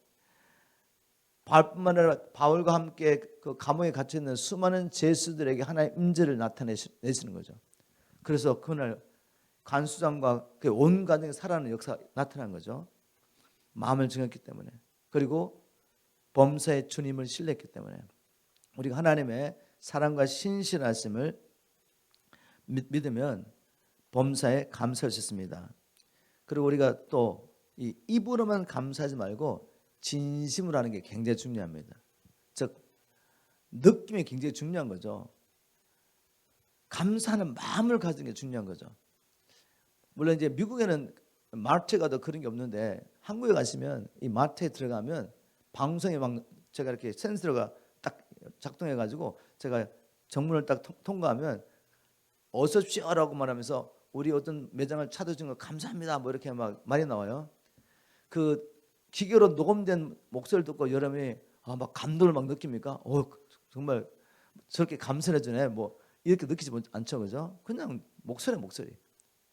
바울뿐만 아니라 바울과 함께 그 감옥에 갇혀 있는 수많은 죄수들에게 하나의 임재를 나타내시는 거죠. 그래서 그날 간수장과 그 온 가정이 살아나는 역사가 나타난 거죠. 마음을 정했기 때문에, 그리고 범사의 주님을 신뢰했기 때문에 우리가 하나님의 사랑과 신실하심을 믿으면 범사에 감사할 수 있습니다. 그리고 우리가 또 이 입으로만 감사하지 말고 진심으로 하는 게 굉장히 중요합니다. 즉 느낌이 굉장히 중요한 거죠. 감사하는 마음을 가지는 게 중요한 거죠. 물론 이제 미국에는 마트에 가도 그런 게 없는데 한국에 가시면 이 마트에 들어가면 방송에 막 제가 이렇게 센서가 딱 작동해 가지고 제가 정문을 딱 통과하면 어서 오십시오라고 말하면서 우리 어떤 매장을 찾아준 거 감사합니다 뭐 이렇게 막 말이 나와요. 그 기계로 녹음된 목소리를 듣고 여러분이 막 감동을 막 느낍니까? 정말 저렇게 감사해 주네 뭐 이렇게 느끼지 않죠, 그죠? 그냥 목소리.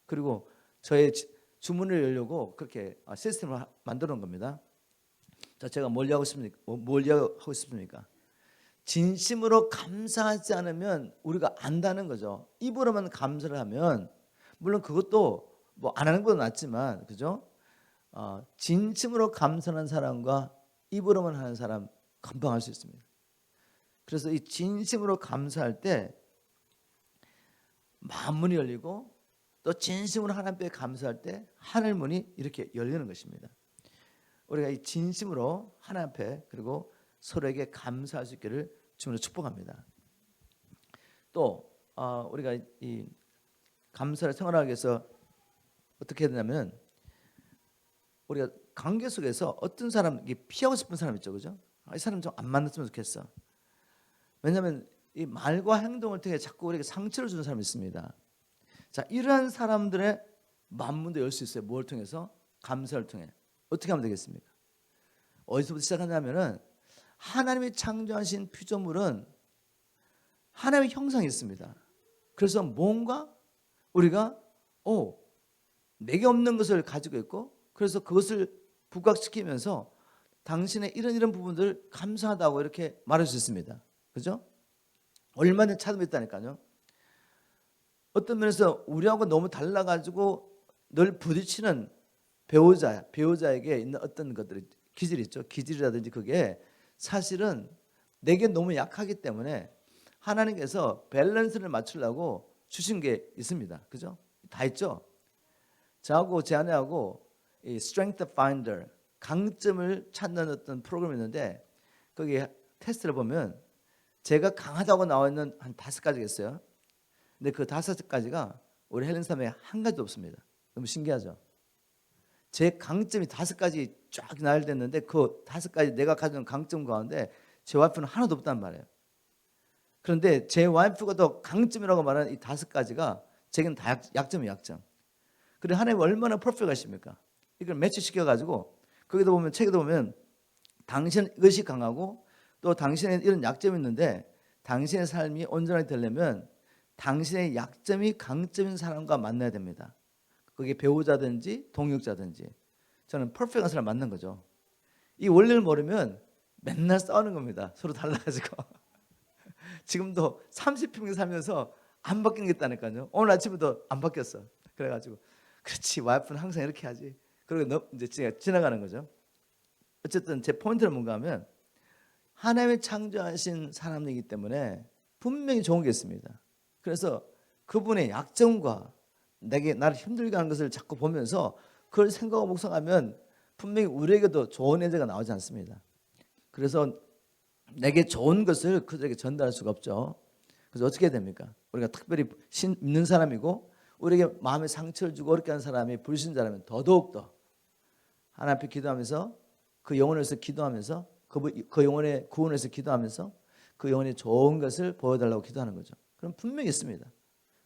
그리고 저의 주문을 열려고 그렇게 시스템을 만들어 놓은 겁니다. 자, 제가 뭘 하고 싶습니까? 진심으로 감사하지 않으면 우리가 안다는 거죠. 입으로만 감사를 하면 물론 그것도 뭐 안 하는 것도 낫지만, 그죠? 진심으로 감사하는 사람과 입으로만 하는 사람 금방 할 수 있습니다. 그래서 이 진심으로 감사할 때 마음 문이 열리고 또 진심으로 하나님께 감사할 때 하늘 문이 이렇게 열리는 것입니다. 우리가 이 진심으로 하나님 앞에 그리고 서로에게 감사할 수 있기를 주님으로 축복합니다. 또 우리가 이 감사를 생활하기 위해서 어떻게 해야 되냐면 우리가 관계 속에서 어떤 사람 피하고 싶은 사람 있죠, 그죠? 이 사람 좀 안 만났으면 좋겠어. 왜냐하면 이 말과 행동을 통해 자꾸 우리에게 상처를 주는 사람이 있습니다. 자, 이러한 사람들의 만문도 열 수 있어요. 뭘 통해서? 감사를 통해. 어떻게 하면 되겠습니까? 어디서부터 시작하냐면은 하나님이 창조하신 피조물은 하나님의 형상이 있습니다. 그래서 뭔가 우리가 내게 없는 것을 가지고 있고, 그래서 그것을 부각시키면서 당신의 이런 부분들 감사하다고 이렇게 말할 수 있습니다. 그죠? 얼마나 차이가 있다니까요. 어떤 면에서 우리하고 너무 달라가지고 늘 부딪히는 배우자에게 있는 어떤 것들이 기질이 있죠. 기질이라든지 그게 사실은 내게 너무 약하기 때문에 하나님께서 밸런스를 맞추려고 주신 게 있습니다. 그죠? 다 있죠. 저하고 제 아내하고 이 Strength Finder, 강점을 찾는 어떤 프로그램이 있는데 거기 테스트를 보면 제가 강하다고 나와 있는 한 5가지가 있어요. 근데 그 5가지가 우리 헬렌 사람에 한 가지도 없습니다. 너무 신기하죠. 제 강점이 5가지 쫙 나열됐는데 그 5가지 내가 가진 강점 가운데 제 와이프는 하나도 없단 말이에요. 그런데 제 와이프가 더 강점이라고 말하는 이 5가지가 제게는 다 약점이에요. 약점. 그리고 하나님 얼마나 퍼펙트하십니까? 이걸 매치시켜가지고 거기도 보면, 책에도 보면 당신은 이것이 강하고 또 당신의 이런 약점이 있는데 당신의 삶이 온전하게 되려면 당신의 약점이 강점인 사람과 만나야 됩니다. 그게 배우자든지 동역자든지. 저는 퍼펙트한 사람 만난 거죠. 이 원리를 모르면 맨날 싸우는 겁니다. 서로 달라가지고. 지금도 30평 살면서 안 바뀐 게 있다니까요. 오늘 아침에도 안 바뀌었어. 그래가지고 그렇지, 와이프는 항상 이렇게 하지. 그리고 너 이제 지나가는 거죠. 어쨌든 제 포인트는 뭔가 하면 하나님이 창조하신 사람이기 때문에 분명히 좋은 게 있습니다. 그래서 그분의 약점과 나를 힘들게 하는 것을 자꾸 보면서 그걸 생각하고 묵상하면 분명히 우리에게도 좋은 애가 나오지 않습니다. 그래서 내게 좋은 것을 그들에게 전달할 수가 없죠. 그래서 어떻게 해야 됩니까? 우리가 특별히 믿는 사람이고 우리에게 마음에 상처를 주고 어렵게 하는 사람이 불신자라면 더더욱더 하나님 앞에 기도하면서 그 영혼에서 기도하면서 그 영혼의 구원에서 기도하면서 그 영혼의 좋은 것을 보여달라고 기도하는 거죠. 그럼 분명히 있습니다.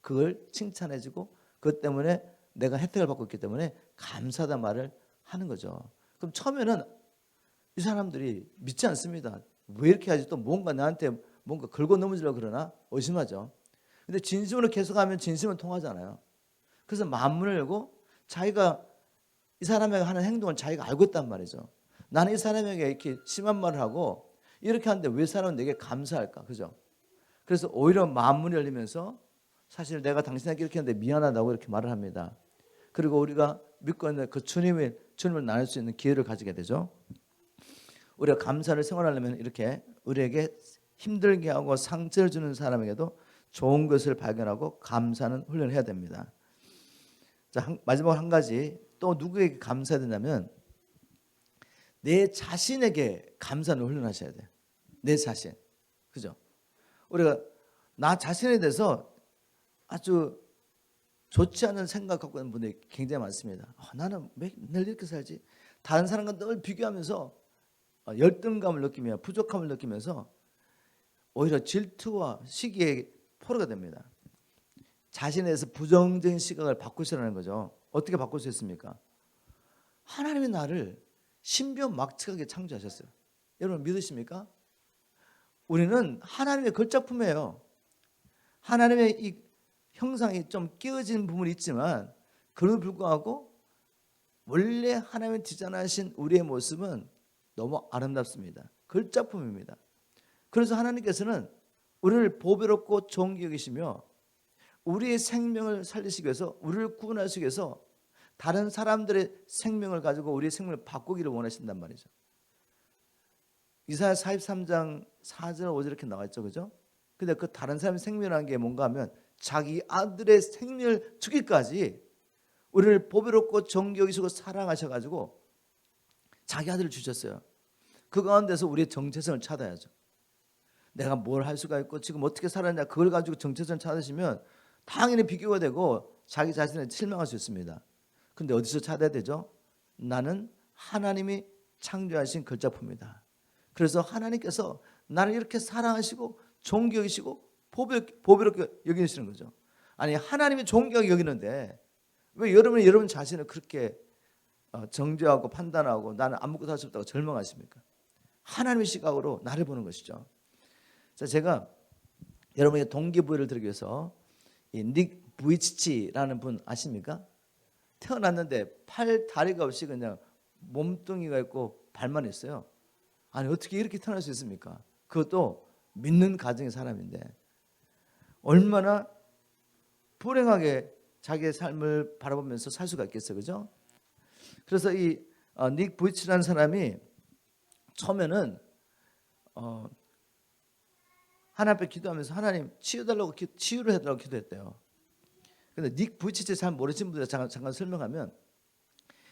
그걸 칭찬해주고 그것 때문에 내가 혜택을 받고 있기 때문에 감사하다는 말을 하는 거죠. 그럼 처음에는 이 사람들이 믿지 않습니다. 왜 이렇게 하지? 또 뭔가 나한테 뭔가 긁어 넘어지려고 그러나 의심하죠. 근데 진심으로 계속하면 진심은 통하잖아요. 그래서 만문을 열고 자기가 이 사람에게 하는 행동을 자기가 알고 있단 말이죠. 나는 이 사람에게 이렇게 심한 말을 하고 이렇게 하는데 왜 사람은 내게 감사할까? 그죠? 그래서 오히려 만문이 열리면서 사실 내가 당신에게 이렇게 했는데 미안하다고 이렇게 말을 합니다. 그리고 우리가 믿고 있는 그 주님을 나눌 수 있는 기회를 가지게 되죠. 우리가 감사를 생활하려면 이렇게 우리에게 힘들게 하고 상처를 주는 사람에게도 좋은 것을 발견하고 감사는 훈련해야 됩니다. 자, 마지막 한 가지 또 누구에게 감사해야 되냐면 내 자신에게 감사는 훈련하셔야 돼요. 내 자신. 그죠? 우리가 나 자신에 대해서 아주 좋지 않은 생각 갖고 있는 분들이 굉장히 많습니다. 나는 왜 늘 이렇게 살지? 다른 사람과 늘 비교하면서 열등감을 느끼며 부족함을 느끼면서 오히려 질투와 시기에 포로가 됩니다. 자신에 대해서 부정적인 시각을 바꾸시라는 거죠. 어떻게 바꿀 수 있습니까? 하나님이 나를 신비막측하게 창조하셨어요. 여러분 믿으십니까? 우리는 하나님의 걸작품이에요. 하나님의 이 형상이 좀 끼어진 부분이 있지만 그럼에도 불구하고 원래 하나님의 디자인하신 우리의 모습은 너무 아름답습니다. 걸작품입니다. 그래서 하나님께서는 우리를 보배롭고 좋은 여기시며 우리의 생명을 살리시기 위해서 우리를 구원하시기 위해서 다른 사람들의 생명을 가지고 우리의 생명을 바꾸기를 원하신단 말이죠. 이사야 43장 4절 5절 이렇게 나와 있죠. 그죠? 근데 그 다른 사람의 생명이라는 게 뭔가 하면 자기 아들의 생명을 주기까지 우리를 보배롭고 정기 여기시고 사랑하셔가지고 자기 아들을 주셨어요. 그 가운데서 우리의 정체성을 찾아야죠. 내가 뭘 할 수가 있고 지금 어떻게 살았냐 그걸 가지고 정체성을 찾으시면 당연히 비교가 되고 자기 자신에 실망할 수 있습니다. 근데 어디서 찾아야 되죠? 나는 하나님이 창조하신 걸작품이다. 그래서 하나님께서 나를 이렇게 사랑하시고 존경하시고 보배롭게 여기시는 거죠. 아니 하나님이 존경하게 여기는데 왜 여러분 자신을 그렇게 정죄하고 판단하고 나는 아무것도 할 수 없다고 절망하십니까? 하나님의 시각으로 나를 보는 것이죠. 자, 제가 여러분에게 동기부여를 드리기 위해서 이 닉 부이치치라는 분 아십니까? 태어났는데 팔 다리가 없이 그냥 몸뚱이가 있고 발만 있어요. 아니 어떻게 이렇게 태어날 수 있습니까? 그것도 믿는 가정의 사람인데 얼마나 불행하게 자기의 삶을 바라보면서 살 수가 있겠어요, 그죠? 그래서 이 닉 부이치라는 사람이 처음에는 하나님 앞에 기도하면서 하나님 치유를 해달라고 기도했대요. 근데 닉 부이치치 잘 모르시는 분들 잠깐 설명하면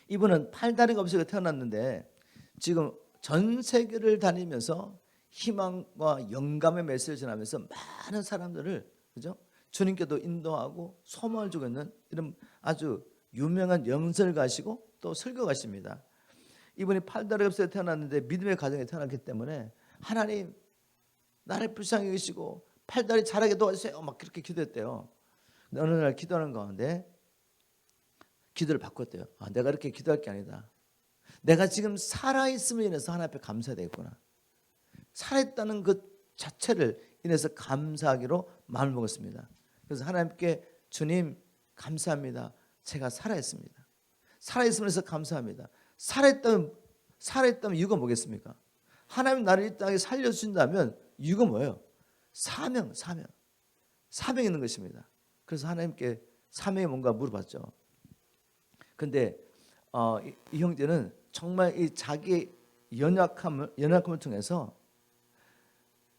이분은 팔다리가 없이 태어났는데 지금 전 세계를 다니면서 희망과 영감의 메시지를 전하면서 많은 사람들을 그죠? 주님께도 인도하고 소망을 주고 있는 이런 아주 유명한 영설가시고 또 설교가십니다. 이분이 팔다리가 없이 태어났는데 믿음의 가정에 태어났기 때문에 하나님 나를 불쌍히 여기시고 팔다리 자라게 도와주세요 막 그렇게 기도했대요. 근데 어느 날 기도하는 가운데 기도를 바꿨대요. 내가 이렇게 기도할 게 아니다. 내가 지금 살아있음을 인해서 하나님 앞에 감사해야 되겠구나. 살아있다는 것 자체를 인해서 감사하기로 마음을 먹었습니다. 그래서 하나님께 주님 감사합니다. 제가 살아있습니다. 살아있음을 해서 감사합니다. 살아있다면 이유가 뭐겠습니까? 하나님 나를 이 땅에 살려주신다면 이유가 뭐예요? 사명 있는 것입니다. 그래서 하나님께 사명이 뭔가 물어봤죠. 근데 이 형제는 정말 이 자기 연약함을 통해서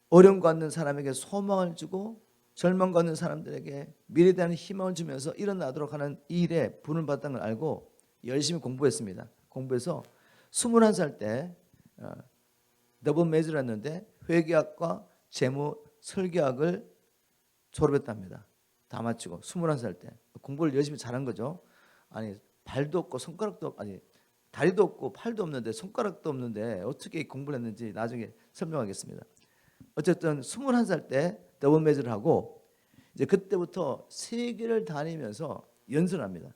어려움 갖는 사람에게 소망을 주고 절망 갖는 사람들에게 미래에 대한 희망을 주면서 일어나도록 하는 이 일에 분을 받았다는 걸 알고 열심히 공부했습니다. 공부해서 21살 때 더블 메이저를 했는데 회계학과 재무 설계학을 졸업했답니다. 다 마치고 21살 때 공부를 열심히 잘한 거죠. 아니 발도 없고 손가락도 아니 다리도 없고 팔도 없는데 손가락도 없는데 어떻게 공부를 했는지 나중에 설명하겠습니다. 어쨌든 21살 때 더블 메이저를 하고 이제 그때부터 세계를 다니면서 연설합니다.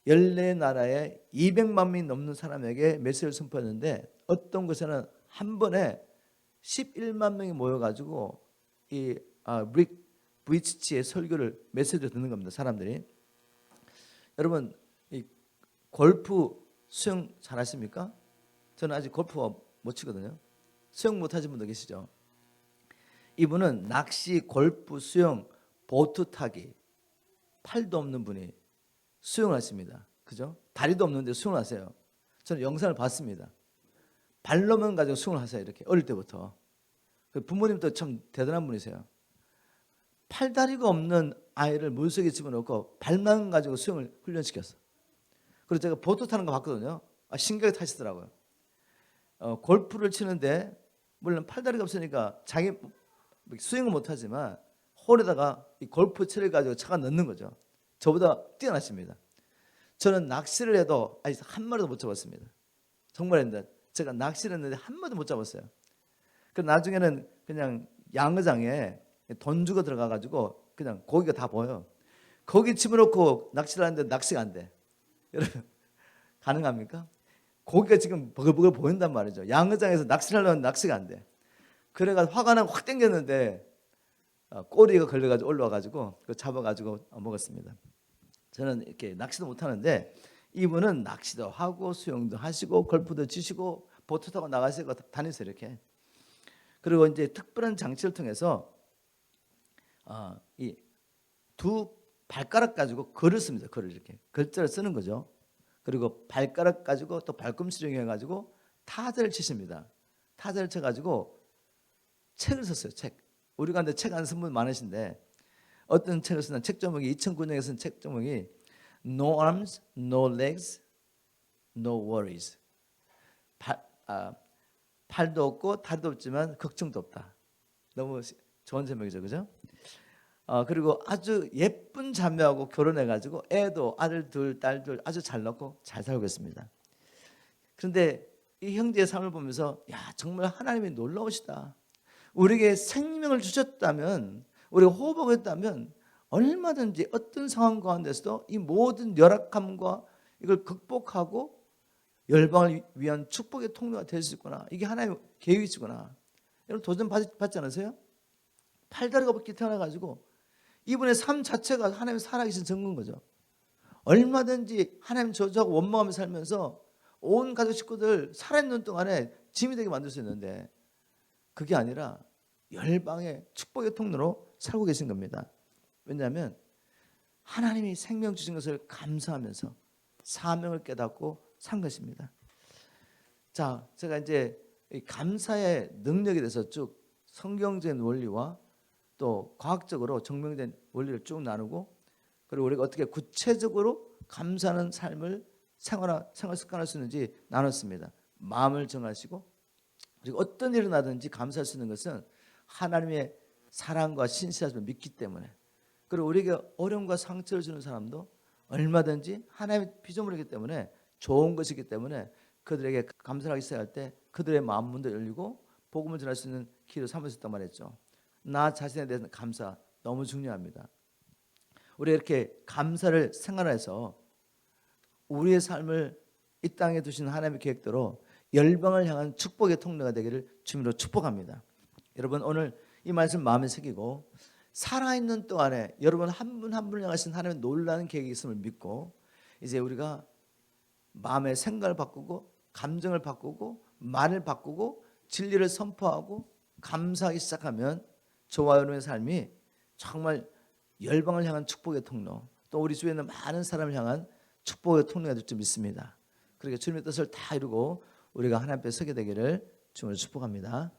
14나라에 200만 명이 넘는 사람에게 메시지를 선포했는데 어떤 곳에는 한 번에 11만 명이 모여가지고 이 릭 부이치치의 설교를 메시지를 듣는 겁니다. 사람들이. 여러분 이 골프 수영 잘하십니까? 저는 아직 골프가 못 치거든요. 수영 못하신 분도 계시죠? 이분은 낚시, 골프, 수영, 보트 타기 팔도 없는 분이 수영을 하십니다. 그죠? 다리도 없는데 수영을 하세요. 저는 영상을 봤습니다. 발로만 가지고 수영을 하세요. 이렇게 어릴 때부터. 부모님도 참 대단한 분이세요. 팔다리가 없는 아이를 물속에 집어넣고 발만 가지고 수영을 훈련시켰어. 그래서 제가 보트 타는 거 봤거든요. 신기하게 타시더라고요. 골프를 치는데 물론 팔다리가 없으니까 자기 수영은 못하지만 홀에다가 이 골프채를 가지고 차가 넣는 거죠. 저보다 뛰어나십니다. 저는 낚시를 해도 한 마리도 못 잡았습니다. 정말입니다. 제가 낚시를 했는데 한 마리도 못 잡았어요. 그 나중에는 그냥 양어장에 돈 주고 들어가가지고 그냥 고기가 다 보여. 거기 집어넣고 낚시를 하는데 낚시가 안 돼. 여러분 가능합니까? 고기가 지금 버글버글 보인단 말이죠. 양어장에서 낚시를 하려면 낚시가 안 돼. 그래가지고 화가 나고 확 당겼는데 꼬리가 걸려가지고 올라와가지고 그거 잡아가지고 먹었습니다. 저는 이렇게 낚시도 못하는데 이분은 낚시도 하고 수영도 하시고 골프도 치시고 보트 타고 나가시고 다니세요 이렇게. 그리고 이제 특별한 장치를 통해서 이 두 발가락 가지고 글을 씁니다. 글을 이렇게 글자를 쓰는 거죠. 그리고 발가락 가지고 또 발꿈치를 이용해가지고 타자를 치십니다. 타자를 쳐가지고 책을 썼어요. 책. 우리가 근데 책 안 쓴 분 많으신데 어떤 책을 쓰나 책 제목이 2009년에 쓴 책 제목이 No arms, no legs, no worries. 팔도 없고 다리도 없지만 걱정도 없다. 너무 좋은 제목이죠, 그죠? 그리고 아주 예쁜 자매하고 결혼해가지고 애도 아들 둘, 딸 둘 아주 잘 낳고 잘 살고 있습니다. 그런데 이 형제의 삶을 보면서 야, 정말 하나님이 놀라우시다. 우리에게 생명을 주셨다면, 우리가 호흡하고 있다면 얼마든지 어떤 상황 가운데서도 이 모든 열악함과 이걸 극복하고 열방을 위한 축복의 통로가 될 수 있구나. 이게 하나님의 계획이시구나. 여러분 도전 받지 않으세요? 팔다리가 없게 태어나가지고 이분의 삶 자체가 하나님의 살아계신 증거인 거죠. 얼마든지 하나님 저주하고 원망하며 살면서 온 가족 식구들 살아있는 동안에 짐이 되게 만들 수 있는데 그게 아니라 열방의 축복의 통로로 살고 계신 겁니다. 왜냐하면 하나님이 생명 주신 것을 감사하면서 사명을 깨닫고 산 것입니다. 자, 제가 이제 이 감사의 능력에 대해서 쭉 성경적인 원리와 또 과학적으로 증명된 원리를 쭉 나누고, 그리고 우리가 어떻게 구체적으로 감사하는 삶을 생활 습관할 수 있는지 나눴습니다. 마음을 정하시고, 그리고 어떤 일이 나든지 감사할 수 있는 것은 하나님의 사랑과 신실하심을 믿기 때문에, 그리고 우리에게 어려움과 상처를 주는 사람도 얼마든지 하나님의 피조물이기 때문에 좋은 것이기 때문에 그들에게 감사를 하기 시작할 때 그들의 마음 문도 열리고 복음을 전할 수 있는 기회로 삼을 수 있단 말이죠. 나 자신에 대해서 감사 너무 중요합니다. 우리가 이렇게 감사를 생활해서 우리의 삶을 이 땅에 두신 하나님의 계획대로 열방을 향한 축복의 통로가 되기를 주님으로 축복합니다. 여러분 오늘 이 말씀 마음에 새기고 살아있는 동안에 여러분 한 분 한 분을 향하신 하나님의 놀라운 계획이 있음을 믿고 이제 우리가 마음의 생각을 바꾸고 감정을 바꾸고 말을 바꾸고 진리를 선포하고 감사하기 시작하면 저와 여러분의 삶이 정말 열방을 향한 축복의 통로, 또 우리 주위에 있는 많은 사람을 향한 축복의 통로가 될 줄 믿습니다. 그러니까 주님의 뜻을 다 이루고 우리가 하나님 앞에 서게 되기를 주님을 축복합니다.